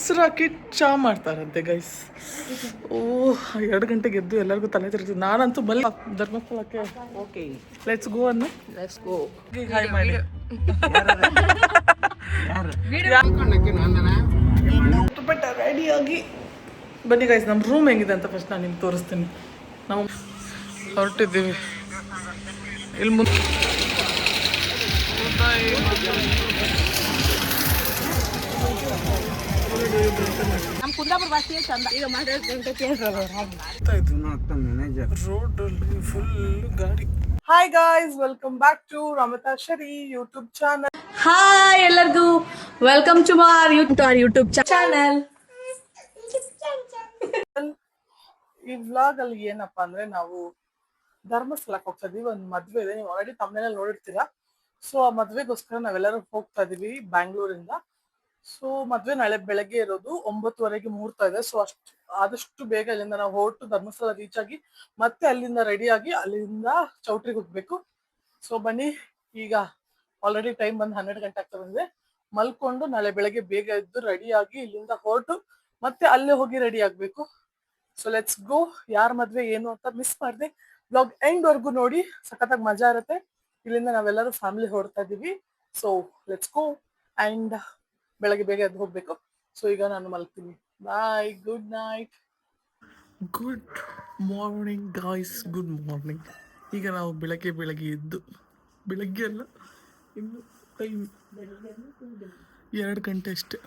ಮೊಸರು ಹಾಕಿ ಚಾ ಮಾಡ್ತಾರಂತೆ ಗೈಸ್. ಓಹ್ 2 ಗಂಟೆಗೆ ಎದ್ದು ಎಲ್ಲರಿಗೂ ತಲೆ ತಿರ್ತೀವಿ. ನಾನಂತೂ ಧರ್ಮಸ್ಥಳಕ್ಕೆ. ಓಕೆ ಲೆಟ್ಸ್ ಗೋ ಅನ್ನು ಲೆಟ್ಸ್ ಗೋ. ಹಾಯ್ ಮಾಡಿ ರೆಡಿಯಾಗಿ ಬನ್ನಿ ಗೈಸ್. ನಮ್ಮ ರೂಮ್ ಹೆಂಗಿದೆ ಅಂತ ಫಸ್ಟ್ ನಾನು ನಿಮ್ಗೆ ತೋರಿಸ್ತೀನಿ. ನಾವು ಹೊರಟಿದ್ದೀವಿ. ಇಲ್ಲಿ ಮುಂದೆ ನಮ್ಮ ಕುಂದಾಪುರ ಭಾಷೆ ಚಂದ. ಈಗ ರೋಡಲ್ಲಿ ಫುಲ್ ಗಾಡಿ. Hi guys, welcome back to Ramita Shari YouTube channel. Hi ಎಲ್ಲರಿಗೂ welcome to our YouTube channel. ಈ ವ್ಲಾಗ್ ಅಲ್ಲಿ ಏನಪ್ಪಾ ಅಂದ್ರೆ ನಾವು ಧರ್ಮಸ್ಥಳಕ್ಕೆ ಹೋಗ್ತಾ ಇದೀವಿ. ಒಂದು ಮದ್ವೆ ಇದೆ, ನೀವು ಆಲ್ರೆಡಿ ತಮ್ಮನೇಲಿ ನೋಡಿರ್ತೀರಾ. ಸೊ ಆ ಮದ್ವೆಗೋಸ್ಕರ ನಾವೆಲ್ಲರೂ ಹೋಗ್ತಾ ಇದೀವಿ ಬ್ಯಾಂಗ್ಳೂರಿಂದ. ಸೊ ಮದ್ವೆ ನಾಳೆ ಬೆಳಗ್ಗೆ ಇರೋದು, 9:30ಗೆ ಮುಹೂರ್ತ ಇದೆ. ಸೊ ಆದಷ್ಟು ಬೇಗ ಇಲ್ಲಿಂದ ನಾವು ಹೊರಟು ಧರ್ಮಸ್ಥಳ ರೀಚ್ ಆಗಿ ಮತ್ತೆ ಅಲ್ಲಿಂದ ರೆಡಿ ಆಗಿ ಅಲ್ಲಿಂದ ಚೌಟ್ರಿಗೆ ಹೋಗ್ಬೇಕು. ಸೊ ಬನ್ನಿ, ಈಗ ಆಲ್ರೆಡಿ ಟೈಮ್ ಬಂದು 12 ಗಂಟೆ ಆಗ್ತಾ ಬಂದಿದೆ. ಮಲ್ಕೊಂಡು ನಾಳೆ ಬೆಳಗ್ಗೆ ಬೇಗ ಎದ್ದು ರೆಡಿ ಆಗಿ ಇಲ್ಲಿಂದ ಹೊರಟು ಮತ್ತೆ ಅಲ್ಲೇ ಹೋಗಿ ರೆಡಿ ಆಗ್ಬೇಕು. So let's go. ಯಾರ ಮದ್ವೆ ಏನು ಅಂತ ಮಿಸ್ ಮಾಡಿದೆ ಬ್ಲಾಗ್ ಎಂಡ್ ವರ್ಗು ನೋಡಿ, ಸಖತ್ತಾಗಿ ಮಜಾ ಇರುತ್ತೆ. ಇಲ್ಲಿಂದ ನಾವೆಲ್ಲರೂ ಫ್ಯಾಮಿಲಿ ಹೊರಡ್ತಾ ಇದೀವಿ. ಸೊ ಲೆಟ್ಸ್ ಗೋ ಅಂಡ್ ಬೆಳಗ್ಗೆ ಬೇಗ ಎದ್ದು ಹೋಗ್ಬೇಕು. ಸೊ ಈಗ ನಾನು ಮಲ್ತೀನಿ. Bye, good night. Good morning guys, good morning. ಈಗ ನಾವು ಬೆಳಗ್ಗೆ ಎದ್ದು, ಬೆಳಗ್ಗೆ ಅಲ್ಲ ಇನ್ನು ಟೈಮ್ 2 ಗಂಟೆ ಅಷ್ಟೇ,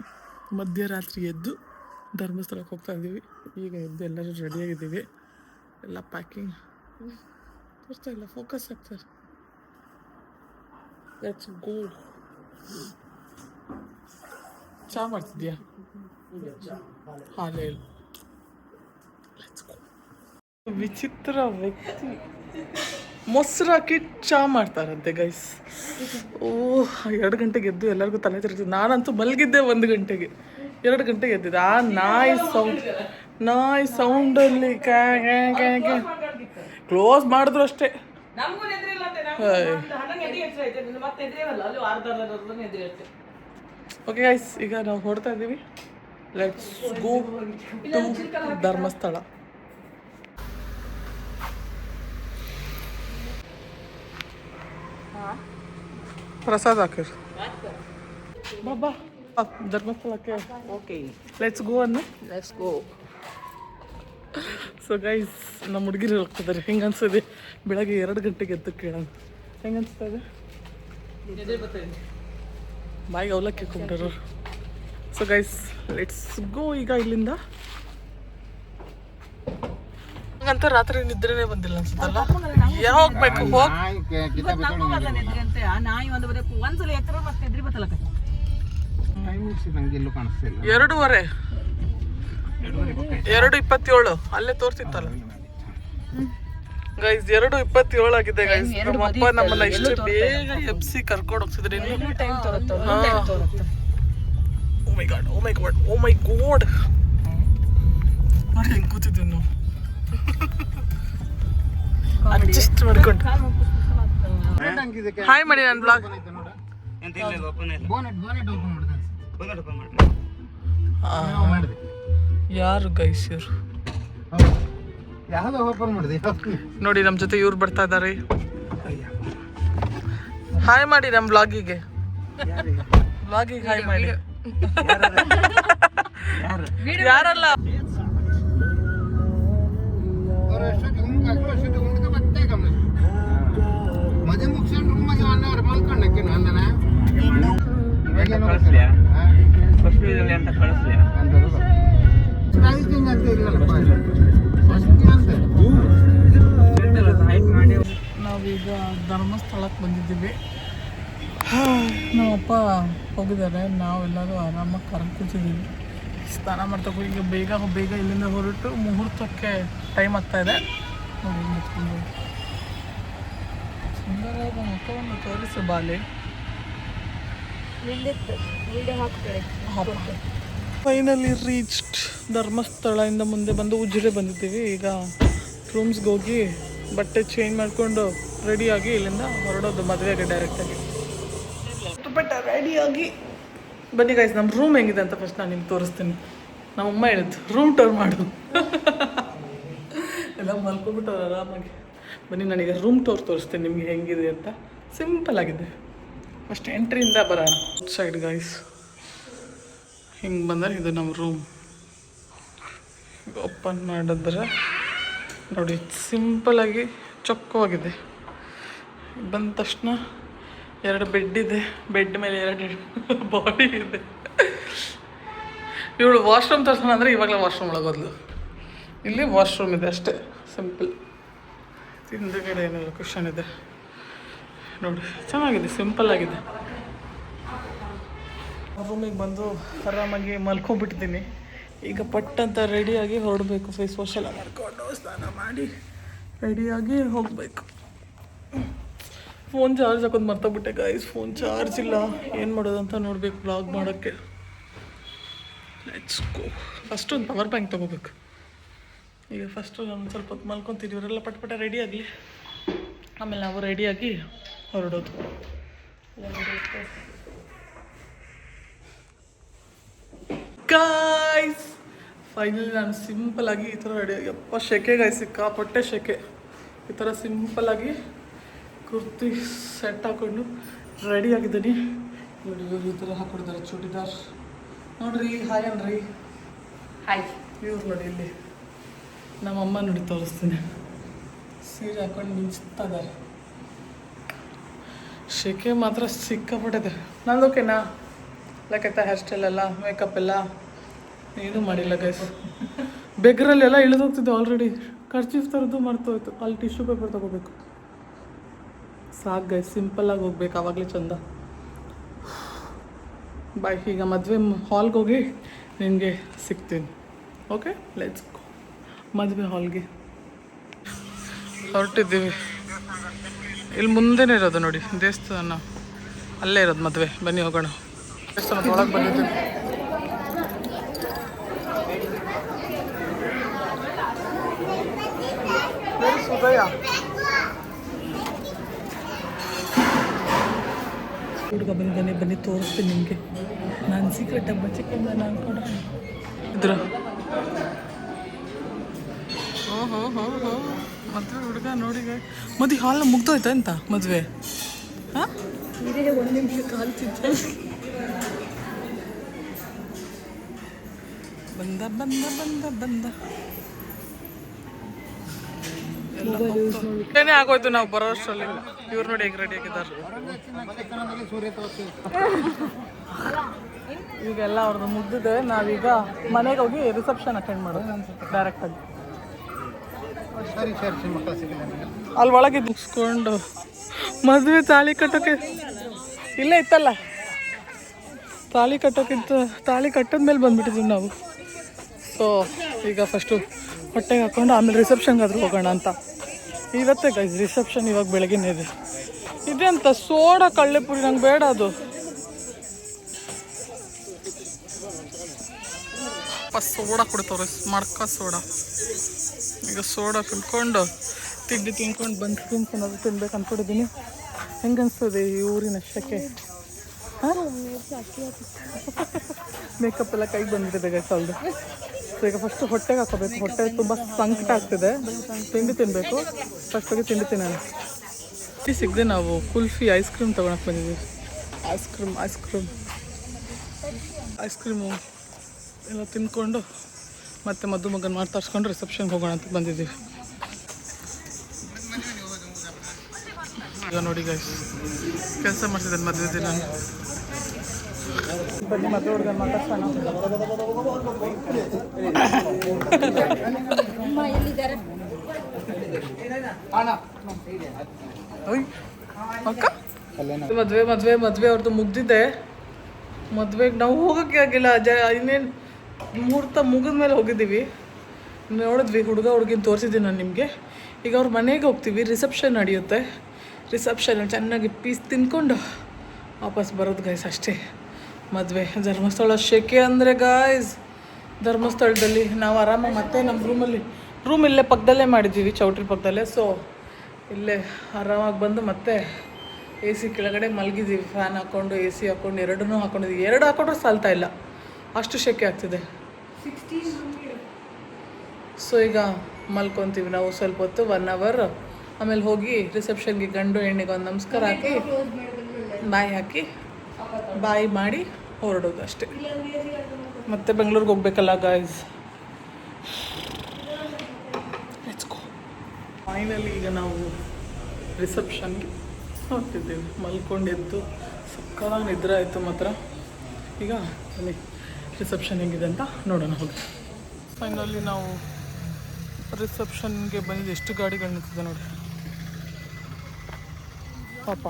ಮಧ್ಯರಾತ್ರಿ ಎದ್ದು ಧರ್ಮಸ್ಥಳಕ್ಕೆ ಹೋಗ್ತಾ ಇದ್ದೀವಿ. ಈಗ ಎದ್ದು ಎಲ್ಲರೂ ರೆಡಿಯಾಗಿದ್ದೀವಿ. ಎಲ್ಲ ಪ್ಯಾಕಿಂಗ್ ತೋರಿಸ್ತಾ ಇಲ್ಲ, ಫೋಕಸ್ ಆಗ್ತಾರೆ. Let's go. ಚಾ ಮಾಡ್ತಿದ್ಯಾ? ಹಾಲೇ ವಿಚಿತ್ರ ವ್ಯಕ್ತಿ. ಮೊಸರು ಹಾಕಿ ಚಾ ಮಾಡ್ತಾರಂತೆ ಗೈಸ್. ಓಹ್ 2 ಗಂಟೆಗೆ ಎದ್ದು ಎಲ್ಲರಿಗೂ ತಲೆ ತಿರ್ತೀವಿ. ನಾನಂತೂ ಮಲಗಿದ್ದೆ 1 ಗಂಟೆಗೆ. 2 ಗಂಟೆಗೆ ಎದ್ದಿದ್ದೆ. ಆ ನಾಯಿ ಸೌಂಡಲ್ಲಿ ಕ್ಲೋಸ್ ಮಾಡಿದ್ರು ಅಷ್ಟೇ. ಓಕೆ ಗೈಸ್, ಈಗ ನಾವು ಹೊರಡ್ತಾ ಇದ್ದೀವಿ. Let's go to Dharmasthala. ಪ್ರಸಾದ್ ಹಾಕಿರ್ ಬಾಬಾ ಧರ್ಮಸ್ಥಳಕ್ಕೆ. ಓಕೆ ಲೆಟ್ಸ್ ಗೋ ಅನ್ನು ಲೆಟ್ಸ್ ಗೋ. ಸೊ ಗೈಸ್, ನಮ್ಮ ಹುಡುಗಿರು ಹೋಗ್ತಿದ್ದಾರೆ. ಹೆಂಗೆ ಅನ್ಸೋದೆ? ಬೆಳಗ್ಗೆ 2 ಗಂಟೆಗೆ ಎದ್ದು ಕೇಳೋಣ ಹೆಂಗೆ ಅನಿಸ್ತಾ ಇದೆ? ಬಾಯಿಗೆ ಅವಲಕ್ಕಿ ಕೊಂಡ್ರು. So guys let's go. ಈಗ ಇಲ್ಲಿಂದ ಹಂಗಂತ ರಾತ್ರಿ ನಿದ್ರೆನೇ ಬಂದಿಲ್ಲ ಅನ್ಸುತ್ತಲ್ಲ. ಯಾವಾಗ ಬೇಕು ಹೋಗಿ 2:30 2:27 ಅಲ್ಲೇ ತೋರ್ಸಿತ್ತಲ್ಲ ಗೈಸ್. 2:27 ಆಗಿದೆ ಗೈಸ್. ನಮ್ಮಪ್ಪ ನಮ್ಮನ್ನ ಇಷ್ಟು ಬೇಗ ಎಬ್ಸಿ ಕರ್ಕೊಂಡು ಹೋಗ್ತಿದ್ರಿ. ಓ ಮೈ ಗಾಡ್, ಓ ಮೈ ಗಾಡ್, ಓ ಮೈ ಗಾಡ್. ನೋಡಿ ಹೆಂಗೆ ಕೂತಿದ್ವಿ ನಾವು ಅಡ್ಜಸ್ಟ್ ಮಾಡ್ಕೊಂಡು. ಹಾಯ್ ಮಾಡಿ ನನ್ನ ಬ್ಲಾಗ್. ಯಾರು ಗೈಸ್ ಇವ್ರು? ನೋಡಿ ನಮ್ಮ ಜೊತೆ ಇವ್ರು ಬರ್ತಾ ಇದ್ದಾರೆ. ಹಾಯ್ ಮಾಡಿ ನಮ್ಮ ಬ್ಲಾಗಿಗೆ ಹಾಯ್ ಮಾಡಿ. ಯಾರಲ್ಲ ನಾವೀಗ ಧರ್ಮಸ್ಥಳಕ್ಕೆ ಬಂದಿದ್ದೀವಿ. ನಮ್ಮಪ್ಪ ಹೋಗಿದ್ದಾರೆ, ನಾವೆಲ್ಲರೂ ಆರಾಮಾಗಿ ಕರೆದು ಕೂತಿದ್ದೀವಿ. ಸ್ನಾನ ಮಾಡ್ತಾ ಈಗ ಬೇಗ ಇಲ್ಲಿಂದ ಹೊರಟು ಮುಹೂರ್ತಕ್ಕೆ ಟೈಮ್ ಆಗ್ತಾ ಇದೆ. ನೋಡಿ ಮುಚ್ಕೊಂಡು ಸುಂದರವಾದ ಮುಖವನ್ನು ತೋರಿಸಿ ಬಾಲೆ. ಫೈನಲಿ ರೀಚ್ಡ್ ಧರ್ಮಸ್ಥಳದಿಂದ ಮುಂದೆ ಬಂದು ಉಜಿರೆ ಬಂದಿದ್ದೀವಿ. ಈಗ ರೂಮ್ಸ್ಗೆ ಹೋಗಿ ಬಟ್ಟೆ ಚೇಂಜ್ ಮಾಡಿಕೊಂಡು ರೆಡಿಯಾಗಿ ಇಲ್ಲಿಂದ ಹೊರಡೋದು ಮದುವೆಗೆ ಡೈರೆಕ್ಟಾಗಿ. ರೆಡಿಯಾಗಿ ಬನ್ನಿ ಗೈಸ್, ನಮ್ಮ ರೂಮ್ ಹೆಂಗಿದೆ ಅಂತ ಫಸ್ಟ್ ನಾನು ನಿಮ್ಗೆ ತೋರಿಸ್ತೀನಿ. ನಮ್ಮಮ್ಮ ಹೇಳಿದ್ದು ರೂಮ್ ಟೂರ್ ಮಾಡು ಎಲ್ಲ ಮಲ್ಕೊಬಿಟ್ಟವ್ರು ಆರಾಮಾಗಿ. ಬನ್ನಿ ನನಗೆ ರೂಮ್ ಟೂರ್ ತೋರಿಸ್ತೀನಿ ನಿಮಗೆ ಹೆಂಗಿದೆ ಅಂತ. ಸಿಂಪಲ್ ಆಗಿದೆ. ಫಸ್ಟ್ ಎಂಟ್ರಿಯಿಂದ ಬರೋಣ. ಸೈಡ್ ಗೈಸ್ ಹಿಂಗೆ ಬಂದರೆ ಇದು ನಮ್ಮ ರೂಮ್. ಓಪನ್ ಮಾಡಿದ್ರೆ ನೋಡಿ ಸಿಂಪಲಾಗಿ ಚೊಕ್ಕವಾಗಿದೆ. ಬಂದ ತಕ್ಷಣ 2 ಬೆಡ್ ಇದೆ. ಬೆಡ್ ಮೇಲೆ 2 ಬಾಡಿ ಇದೆ. ಇವಳು ವಾಶ್ರೂಮ್ ತರ್ಸೋಣ ಅಂದರೆ ಇವಾಗಲೇ ವಾಶ್ರೂಮ್ ಒಳಗೋದ್ಲು. ಇಲ್ಲಿ ವಾಶ್ರೂಮ್ ಇದೆ ಅಷ್ಟೇ, ಸಿಂಪಲ್. ಹಿಂದುಗಡೆ ಏನೆಲ್ಲ ಕುಷನ್ ಇದೆ ನೋಡಿ, ಚೆನ್ನಾಗಿದೆ, ಸಿಂಪಲ್ ಆಗಿದೆ. ರೂಮಿಗೆ ಬಂದು ಆರಾಮಾಗಿ ಮಲ್ಕೊಂಡ್ಬಿಟ್ಟಿದ್ದೀನಿ. ಈಗ ಪಟ್ಟಂತ ರೆಡಿಯಾಗಿ ಹೊರಡಬೇಕು. ಫೇಸ್ ವಾಶ್ ಎಲ್ಲ ಮಾಡ್ಕೊಂಡು ಸ್ನಾನ ಮಾಡಿ ರೆಡಿಯಾಗಿ ಹೋಗಬೇಕು. ಫೋನ್ ಚಾರ್ಜ್ ಹಾಕೋದು ಮರ್ತೋಗ್ಬಿಟ್ಟೆ ಗೈಸ್. ಫೋನ್ ಚಾರ್ಜ್ ಇಲ್ಲ, ಏನು ಮಾಡೋದು ಅಂತ ನೋಡಬೇಕು ಬ್ಲಾಗ್ ಮಾಡೋಕ್ಕೆ. Let's go. ಫಸ್ಟ್ ಒಂದು ಪವರ್ ಬ್ಯಾಂಕ್ ತೊಗೋಬೇಕು. ಈಗ ಫಸ್ಟು ನಾನು ಸ್ವಲ್ಪ ಹೊತ್ತು ಮಲ್ಕೊತೀನಿ. ಇವರೆಲ್ಲ ಪಟ್ಪಟ ರೆಡಿ ಆಗಲಿ, ಆಮೇಲೆ ನಾವು ರೆಡಿಯಾಗಿ ಹೊರಡೋದು. ಗಾಯ್ಸ್ ಫೈನಲಿ ನಾನು ಸಿಂಪಲಾಗಿ ಈ ಥರ ರೆಡಿ. ಯಪ್ಪ ಶೆಕೆ ಗಾಯ್ಸ್, ಸಿಕ್ಕಾಪಟ್ಟೆ ಶೆಕೆ. ಈ ಥರ ಸಿಂಪಲಾಗಿ ಕುರ್ತಿ ಸೆಟ್ ಹಾಕೊಂಡು ರೆಡಿ ಆಗಿದ್ದೀನಿ. ನೋಡಿ ಇವರು ಈ ಥರ ಹಾಕ್ಕೊಡ್ತಾರೆ ಚೂಡಿದಾರ್. ನೋಡ್ರಿ ಹಾಯ್ ಅನ್ರಿ. ಹಾಯ್. ಇವ್ರು ನೋಡಿ ಇಲ್ಲಿ ನಮ್ಮಮ್ಮ ನೋಡಿ ತೋರಿಸ್ತೀನಿ. ಸೀರೆ ಹಾಕೊಂಡು ಮಿಂಚ್ತಾ ಇದ್ದಾರೆ. ಶೆಕೆ ಮಾತ್ರ ಸಿಕ್ಕಾಪಟ್ಟಿದೆ. ನಂದು ಓಕೆನಾ? ಲೈಕಾಯ್ತಾ ಹೇರ್ ಸ್ಟೈಲ್ ಎಲ್ಲ, ಮೇಕಪ್ ಎಲ್ಲ ಏನೂ ಮಾಡಿಲ್ಲ ಗೈಸ್. ಬೆಗ್ರಲ್ಲೆಲ್ಲ ಇಳಿದೋಗ್ತಿದ್ದೆ ಆಲ್ರೆಡಿ. ಕರ್ಚೀಫ್ ಥರದ್ದು ಮರ್ತೋಯ್ತು. ಅಲ್ಲಿ ಟಿಶ್ಯೂ ಪೇಪರ್ ತೊಗೋಬೇಕು. ಸಾಕು ಗೈಸ್, ಸಿಂಪಲ್ಲಾಗಿ ಹೋಗ್ಬೇಕು, ಆವಾಗಲೇ ಚಂದ. ಬಾಯ್. ಈಗ ಮದುವೆ ಹಾಲ್ಗೆ ಹೋಗಿ ನಿನಗೆ ಸಿಗ್ತೀನಿ. Okay, let's go. ಮದುವೆ ಹಾಲ್ಗೆ ಹೊರಟಿದ್ದೀವಿ. ಇಲ್ಲಿ ಮುಂದೆನೇ ಇರೋದು ನೋಡಿ ದೇವಸ್ಥಾನ, ಅಲ್ಲೇ ಇರೋದು ಮದುವೆ. ಬನ್ನಿ ಹೋಗೋಣ. ದೇವಸ್ಥಾನದ ಒಳಗೆ ಬಂದಿದ್ದೀವಿ. ಸುದಯ ಹುಡುಗ ಬಂದಿದ್ದಾನೆ. ಬನ್ನಿ ತೋರಿಸ್ತೀನಿ ನಿಮಗೆ. ನಾನು ಸೀಕ್ರೆಟಾಗಿ ಬಚ್ಚಿಕೊಂಡು ನಾನು ಅನ್ಕೊಂಡ್ರೆ ಇದ್ರ ಮದುವೆ ಹುಡುಗ ನೋಡಿ. ಮದುವೆ ಹಾಲ್ ಮುಗ್ದೋಯ್ತಾ ಅಂತ ಮದುವೆ? ಹಾಂ, ಇದೇ 1 ನಿಮಿಷ ಕಾಲ್ತಿದ್ದೆ. ಬಂದ ಬಂದ ಬಂದ ಬಂದ ಏನೇ ಆಗೋಯ್ತು ನಾವು ಬರೋ ಅಷ್ಟರಲ್ಲಿ. ಇವ್ರು ನೋಡಿ ಹೇಗೆ ರೆಡಿ ಆಗಿದ್ದಾರೆ. ಈಗೆಲ್ಲ ಅವ್ರದ್ದು ಮುಗ್ದಿದೆ. ನಾವೀಗ ಮನೆಗೆ ಹೋಗಿ ರಿಸೆಪ್ಷನ್ ಅಟೆಂಡ್ ಮಾಡೋದು ಡೈರೆಕ್ಟಾಗಿ. ಅಲ್ಲಿ ಒಳಗೆ ಮುಗಿಸ್ಕೊಂಡು ಮದುವೆ ತಾಳಿ ಕಟ್ಟೋಕೆ ಇಲ್ಲೇ ಇತ್ತಲ್ಲ. ತಾಳಿ ಕಟ್ಟೋಕ್ಕಿಂತ ತಾಳಿ ಕಟ್ಟೋದ್ಮೇಲೆ ಬಂದ್ಬಿಟ್ಟಿದ್ದೀವಿ ನಾವು. ಸೊ ಈಗ ಫಸ್ಟು ಹೊಟ್ಟೆಗೆ ಹಾಕ್ಕೊಂಡು ಆಮೇಲೆ ರಿಸೆಪ್ಷನ್ಗಾದ್ರೂ ಹೋಗೋಣ ಅಂತ. ಇವತ್ತೇ ಗೈಸ್ ರಿಸೆಪ್ಷನ್, ಇವಾಗ ಬೆಳಗ್ಗೆನೇ ಇದೆ. ಇದೆ ಅಂತ ಸೋಡಾ ಕಳ್ಳೆಪುರಿ, ನಂಗೆ ಬೇಡ ಅದು. ಸೋಡಾ ಕೊಡ್ತವ್ರೆ, ಮಡ್ಕ ಸೋಡಾ. ಈಗ ಸೋಡಾ ತಿನ್ಕೊಂಡು ತಿಂಡಿ ತಿನ್ಕೊಂಡು ಬಂದು ತಿನ್ಕೊಂಡು ತಿನ್ಬೇಕು ಅಂದ್ಕೊಂಡಿದ್ದೀನಿ. ಹೆಂಗೆ ಅನಿಸ್ತದೆ ಈ ಊರಿನ ಶೆಕೆ? ಹಾಂ, ಮೇಕಪ್ ಎಲ್ಲ ಕೈಗೆ ಬಂದ್ಬಿಟ್ಟಿದೆ ಗೈಸ್ ಅಲ್ದು. ಸೊ ಈಗ ಫಸ್ಟು ಹೊಟ್ಟೆಗೆ ಹಾಕೋಬೇಕು. ಹೊಟ್ಟೆ ತುಂಬ ಸಂಕಟ ಆಗ್ತಿದೆ. ತಿಂಡಿ ತಿನ್ನಬೇಕು. ಫಸ್ಟಿಗೆ ತಿಂಡಿ ತಿನ್ನೋಣ. ಟೀ ಸಿಗದೆ ನಾವು ಕುಲ್ಫಿ ಐಸ್ ಕ್ರೀಮ್ ತೊಗೊಳಕ್ಕೆ ಬಂದಿದ್ದೀವಿ. ಐಸ್ ಕ್ರೀಮು ಎಲ್ಲ ತಿಂದ್ಕೊಂಡು ಮತ್ತೆ ಮದ್ದು ಮಗನ ಮಾಡಿ ತರಿಸ್ಕೊಂಡು ರಿಸೆಪ್ಷನ್ಗೆ ಹೋಗೋಣ ಅಂತ ಬಂದಿದ್ದೀವಿ. ಈಗ ನೋಡಿ ಗೈಸ್, ಕೆಲಸ ಮಾಡ್ತಿದ್ದೇನೆ ಮದುವೆ ದಿನ. ಬನ್ನಿ ಮದುವೆ ಹುಡುಗನ ಮಾತಾಡ್ಸೋಣ. ಅಕ್ಕ ಮದುವೆ ಅವ್ರದ್ದು ಮುಗ್ದಿದೆ. ಮದುವೆಗೆ ನಾವು ಹೋಗೋಕ್ಕೆ ಆಗಿಲ್ಲ. ಇನ್ನೇನು ಮುಹೂರ್ತ ಮುಗಿದ ಮೇಲೆ ಹೋಗಿದ್ದೀವಿ. ನೋಡಿದ್ವಿ, ಹುಡುಗ ಹುಡುಗಿನ ತೋರಿಸಿದ್ದೀನಿ ನಾನು ನಿಮಗೆ. ಈಗ ಅವ್ರ ಮನೆಗೆ ಹೋಗ್ತೀವಿ. ರಿಸೆಪ್ಷನ್ ನಡೆಯುತ್ತೆ. ರಿಸೆಪ್ಷನ್ ಚೆನ್ನಾಗಿ ಪೀಸ್ ತಿನ್ಕೊಂಡು ವಾಪಸ್ ಬರೋದು ಗೈಸ್, ಅಷ್ಟೇ ಮದುವೆ. ಧರ್ಮಸ್ಥಳ ಶೆಕೆ ಅಂದರೆ ಗಾಯ್ಸ್, ಧರ್ಮಸ್ಥಳದಲ್ಲಿ ನಾವು ಆರಾಮಾಗಿ ಮತ್ತೆ ನಮ್ಮ ರೂಮ್ ಇಲ್ಲೇ ಪಕ್ಕದಲ್ಲೇ ಮಾಡಿದ್ದೀವಿ, ಚೌಟ್ರಿ ಪಕ್ಕದಲ್ಲೇ. ಸೊ ಇಲ್ಲೇ ಆರಾಮಾಗಿ ಬಂದು ಮತ್ತೆ ಎ ಸಿ ಕೆಳಗಡೆ ಮಲಗಿದ್ದೀವಿ, ಫ್ಯಾನ್ ಹಾಕ್ಕೊಂಡು ಎ ಸಿ ಹಾಕ್ಕೊಂಡು ಎರಡನ್ನೂ ಹಾಕ್ಕೊಂಡಿದ್ದೀವಿ. ಎರಡು ಹಾಕೊಂಡ್ರೆ ಸಾಲ್ತಾ ಇಲ್ಲ, ಅಷ್ಟು ಶೆಕೆ ಆಗ್ತಿದೆ. ಸೊ ಈಗ ಮಲ್ಕೊತೀವಿ ನಾವು ಸ್ವಲ್ಪ ಹೊತ್ತು, 1 ಅವರ್. ಆಮೇಲೆ ಹೋಗಿ ರಿಸೆಪ್ಷನ್ಗೆ ಗಂಡು ಹೆಣ್ಣಿಗೆ ಒಂದು ನಮಸ್ಕಾರ ಹಾಕಿ ಬಾಯಿ ಮಾಡಿ ಹೊರಡೋದು ಅಷ್ಟೇ. ಮತ್ತೆ ಬೆಂಗಳೂರಿಗೆ ಹೋಗ್ಬೇಕಲ್ಲ ಗಾಯ್ಸ್. ಫೈನಲಿ ಈಗ ನಾವು ರಿಸೆಪ್ಷನ್ಗೆ ಹೊರಟಿದ್ದೀವಿ. ಮಲ್ಕೊಂಡಿದ್ದು ಸಕ್ಕತ್ತಾಗಿ ನಿದ್ರೆ ಆಯಿತು ಮಾತ್ರ. ಈಗ ಅಲ್ಲಿ ರಿಸೆಪ್ಷನ್ ಹೆಂಗಿದೆ ಅಂತ ನೋಡೋಣ ಹೋಗಿ. ಫೈನಲಿ ನಾವು ರಿಸೆಪ್ಷನ್ಗೆ ಬಂದಿದ್ದು. ಎಷ್ಟು ಗಾಡಿಗಳು ನಿಂತಿದೆ ನೋಡಿ ಪಾಪ.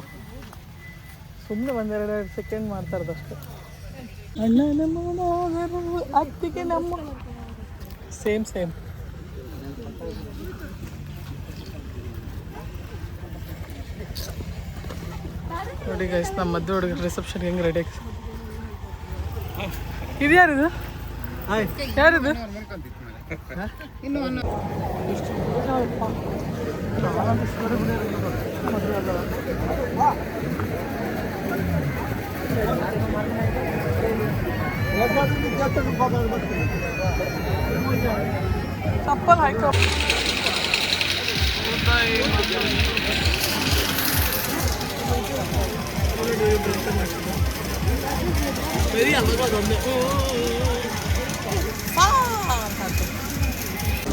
ಸುಮ್ಮನೆ ಒಂದೆರಡು ಸೆಕೆಂಡ್ ಮಾಡ್ತಾ ಇರೋದಷ್ಟೇ. ಅಣ್ಣ ನಮ್ಮ ಅತ್ತಿಗೆ ನಮ್ಮ ಸೇಮ್ ನೋಡಿ ಗೈಸ್, ನಮ್ಮ ಮದುವೆ ಹುಡುಗ ರಿಸೆಪ್ಷನ್ಗೆ ಹೆಂಗೆ ರೆಡಿ ಆಗಿ. ಇದು ಯಾರಿದು? ಯಾರಿದು? ಚಪ್ಪಲ್ ಹಾಕೋ.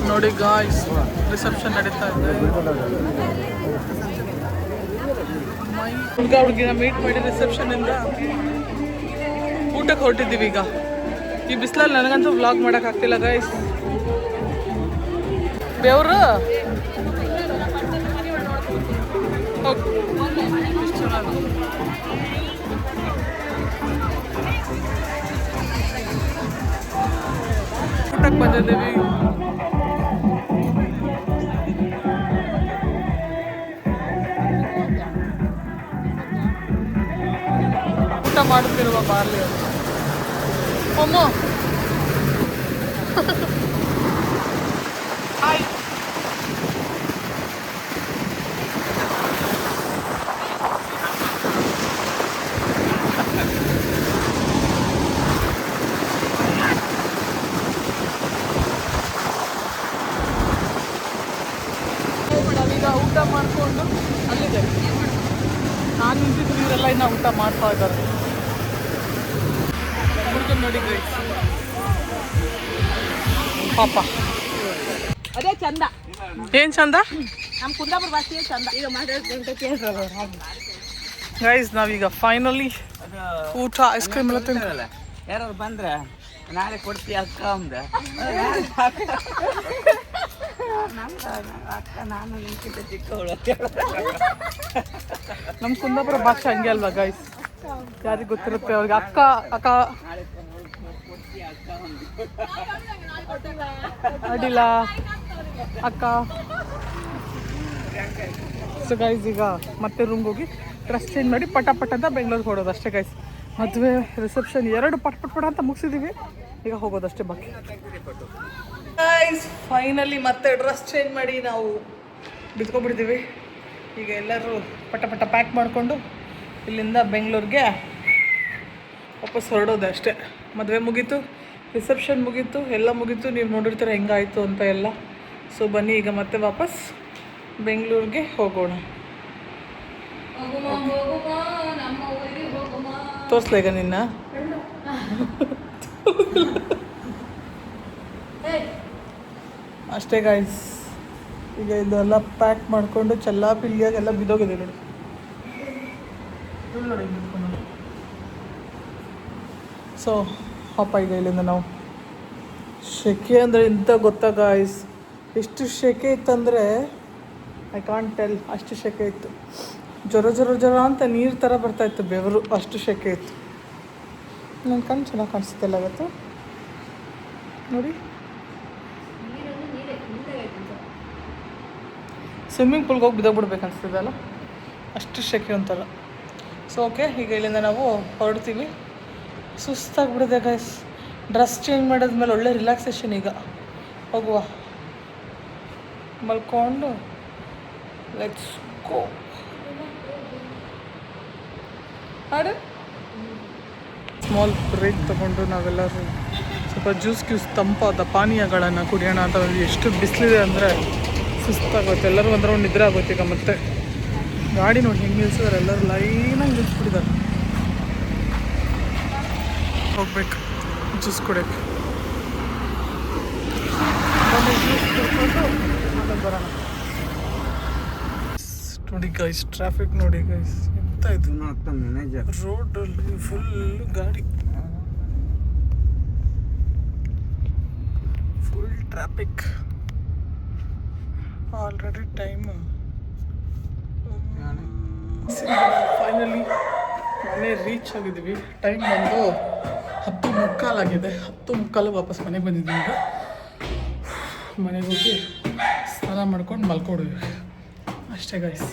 ನೋಡಿ ಗಾಯ್ಸ್, ರಿಸೆಪ್ಷನ್ ನಡೀತಾ ಇದೆ. ಹುಡುಗ ಹುಡುಗಿನ ಮೀಟ್ ಮಾಡಿ ರಿಸೆಪ್ಷನಿಂದ ಊಟಕ್ಕೆ ಹೊರಟಿದ್ದೀವಿ. ಈಗ ಈ ಬಿಸಿಲಲ್ಲಿ ನನಗಂತೂ ವ್ಲಾಗ್ ಮಾಡೋಕ್ಕಾಗ್ತಿಲ್ಲ ಗಾಯ್ಸ್. ಬೆವರು ಊಟಕ್ಕೆ ಬಂದಿದ್ದೀವಿ. ಊಟ ಮಾಡುತ್ತಿರುವ ಬಾರ್ಲಿ ಅವರು ಒಮ್ಮ ಹಾಯ್. ನಾವೀಗ ಊಟ ಮಾಡಿಕೊಂಡು ಅಲ್ಲಿದೆ. ನಾನು ನಿಂತಿದ್ದು ಇವರೆಲ್ಲ ಇನ್ನು ಊಟ ಮಾಡ್ತಾ ಇದ್ದಾರೆ. ಹುಡುಗನ್ ನೋಡಿ ಗೈಸ್ ಪಾಪ. ಅದೇ ಚಂದ. ಏನು ಚಂದ? ನಮ್ಮ ಕುಂದಾಪುರ ಭಾಷೆ ಚಂದ. ಈಗ ಗೈಸ್ ನಾವೀಗ ಫೈನಲಿ ಊಟ ಐಸ್ ಕ್ರೀಮ್ ಎಲ್ಲ ತಿಂದ್ರಲ್ಲ. ಯಾರು ಬಂದ್ರೆ ನಾಳೆ ಕೊಡ್ತೀಯ ಅಕ್ಕ ಅಂದ. ಅಕ್ಕ ನಾನು ನಿಮ್ಗಿಂತ ಚಿಕ್ಕವಳು. ನಮ್ಮ ಕುಂದಾಪುರ ಭಾಷೆ ಹಂಗೆ ಅಲ್ವಾ ಗೈಸ್? ಯಾರಿಗೆ ಗೊತ್ತಿರುತ್ತೆ ಅವ್ರಿಗೆ ಅಕ್ಕ ಅಕ್ಕ ಅಡ್ಡಿಲ್ಲ ಅಕ್ಕ. ಸೊ ಗೈಸ್ ಈಗ ಮತ್ತೆ ರೂಮ್ಗೆ ಹೋಗಿ ಡ್ರೆಸ್ ಚೇಂಜ್ ಮಾಡಿ ಪಟ ಅಂತ ಬೆಂಗಳೂರಿಗೆ ಹೊಡೋದು ಅಷ್ಟೇ ಗೈಸ್. ಮದುವೆ ರಿಸೆಪ್ಷನ್ 2 ಪಟ್ ಅಂತ ಮುಗಿಸಿದ್ದೀವಿ. ಈಗ ಹೋಗೋದಷ್ಟೇ ಬಾಕಿ ಗೈಸ್. ಫೈನಲಿ ಮತ್ತೆ ಡ್ರೆಸ್ ಚೇಂಜ್ ಮಾಡಿ ನಾವು ಬಿದ್ಕೊಬಿಡ್ತೀವಿ. ಈಗ ಎಲ್ಲರೂ ಪಟ ಪ್ಯಾಕ್ ಮಾಡಿಕೊಂಡು ಇಲ್ಲಿಂದ ಬೆಂಗಳೂರಿಗೆ ವಾಪಸ್ ಹೊರಡೋದು ಅಷ್ಟೇ. ಮದುವೆ ಮುಗೀತು, ರಿಸೆಪ್ಷನ್ ಮುಗೀತು, ಎಲ್ಲ ಮುಗೀತು. ನೀವು ನೋಡಿರ್ತೀರ ಹೆಂಗಾಯಿತು ಅಂತ ಎಲ್ಲ. ಸೊ ಬನ್ನಿ ಈಗ ಮತ್ತೆ ವಾಪಸ್ ಬೆಂಗಳೂರಿಗೆ ಹೋಗೋಣ. ತೋರಿಸ್ಲ ಈಗ ನಿನ್ನ ಅಷ್ಟೇ ಗಾಯ್ಸ್. ಈಗ ಇದೆಲ್ಲ ಪ್ಯಾಕ್ ಮಾಡಿಕೊಂಡು ಚೆಲ್ಲಾಪಿಲ್ಲಿಯಾಗೆಲ್ಲ ಬಿದ್ದೋಗಿದೆ ನೋಡಿ. ಸೊ ಪಾಪ ಈಗ ಇಲ್ಲಿಂದ ನಾವು ಸೆಕೆ ಅಂದರೆ ಇಂಥ ಗೊತ್ತಾ ಗಾಯ್ಸ್, ಎಷ್ಟು ಸೆಕೆ ಇತ್ತಂದರೆ ಐ ಕಾಂಟ್ ಟೆಲ್. ಅಷ್ಟು ಸೆಕೆ ಇತ್ತು. ಜ್ವರ ಅಂತ ನೀರು ಥರ ಬರ್ತಾಯಿತ್ತು, ಬೆವರು, ಅಷ್ಟು ಸೆಕೆ ಇತ್ತು. ನನ್ನ ಕಣ್ಣು ಚೆನ್ನಾಗಿ ಕಾಣಿಸುತ್ತಿಲ್ಲ ಇವತ್ತು ನೋಡಿ. ಸ್ವಿಮ್ಮಿಂಗ್ ಪೂಲ್ಗೆ ಹೋಗಿ ಬಿದ್ದೋಗ್ಬಿಡ್ಬೇಕು ಅನಿಸ್ತದಲ್ಲ, ಅಷ್ಟು ಸೆಕೆ ಒಂಥರ. ಸೊ ಓಕೆ, ಈಗ ಇಲ್ಲಿಂದ ನಾವು ಹೊರಡ್ತೀವಿ. ಸುಸ್ತಾಗ್ಬಿಡಿದೆ ಗೈಸ್. ಡ್ರೆಸ್ ಚೇಂಜ್ ಮಾಡಿದ್ಮೇಲೆ ಒಳ್ಳೆ ರಿಲ್ಯಾಕ್ಸೇಷನ್. ಈಗ ಹೋಗುವ, ಮಲ್ಕೊಂಡು ಲೆಟ್ಸ್ ಗೋ. ಹಾಡು ಸ್ಮಾಲ್ ಬ್ರೇಕ್ ತಗೊಂಡು ನಾವೆಲ್ಲರೂ ಸ್ವಲ್ಪ ಜ್ಯೂಸ್ ತಂಪಾದ ಪಾನೀಯಗಳನ್ನು ಕುಡಿಯೋಣ ಅಂತ ಬಂದ್ವಿ. ಎಷ್ಟು ಬಿಸಿಲಿದೆ ಅಂದರೆ ಸುಸ್ತಾಗುತ್ತೆ, ಎಲ್ಲರೂ ಒಂದು ರೌಂಡ್ ನಿದ್ರೆ ಆಗುತ್ತೆ. ಈಗ ಮತ್ತೆ ಗಾಡಿ ನೋಡಿ ಹೆಂಗೆ ನಿಲ್ಸಿದಾರೆ, ಎಲ್ಲರೂ ಲೈನಾಗಿ ನಿಲ್ಸ್ಬಿಟ್ಟಿದ್ದಾರೆ. ಹೋಗ್ಬೇಕು ಜ್ಯೂಸ್ ಕುಡಿಯೋಕ್ಕೆ. ಜ್ಯೂಸ್ ಕುಡ್ಕೊಂಡು ಆಮೇಲೆ ಬರೋಣ. ನೋಡಿ ಗೈಸ್, ಟ್ರಾಫಿಕ್ ನೋಡಿ ಗೈಸ್, ಎಂತ ಇದು ಮ್ಯಾನೇಜರ್ ರೋಡಲ್ಲಿ ಫುಲ್ ಗಾಡಿ, full traffic. Already time finally ಮನೆ ರೀಚ್ ಆಗಿದ್ದೀವಿ. ಟೈಮ್ ಬಂದು 10:15 ಆಗಿದೆ. 10:15 ವಾಪಸ್ ಮನೆಗೆ ಬಂದಿದ್ದೀವಿ. ಈಗ ಮನೆಗೆ ಹೋಗಿ ಸ್ನಾನ ಮಾಡ್ಕೊಂಡು ಮಲ್ಕೊಡ್ಬೇಕು ಅಷ್ಟೇ ಗೈಸ್.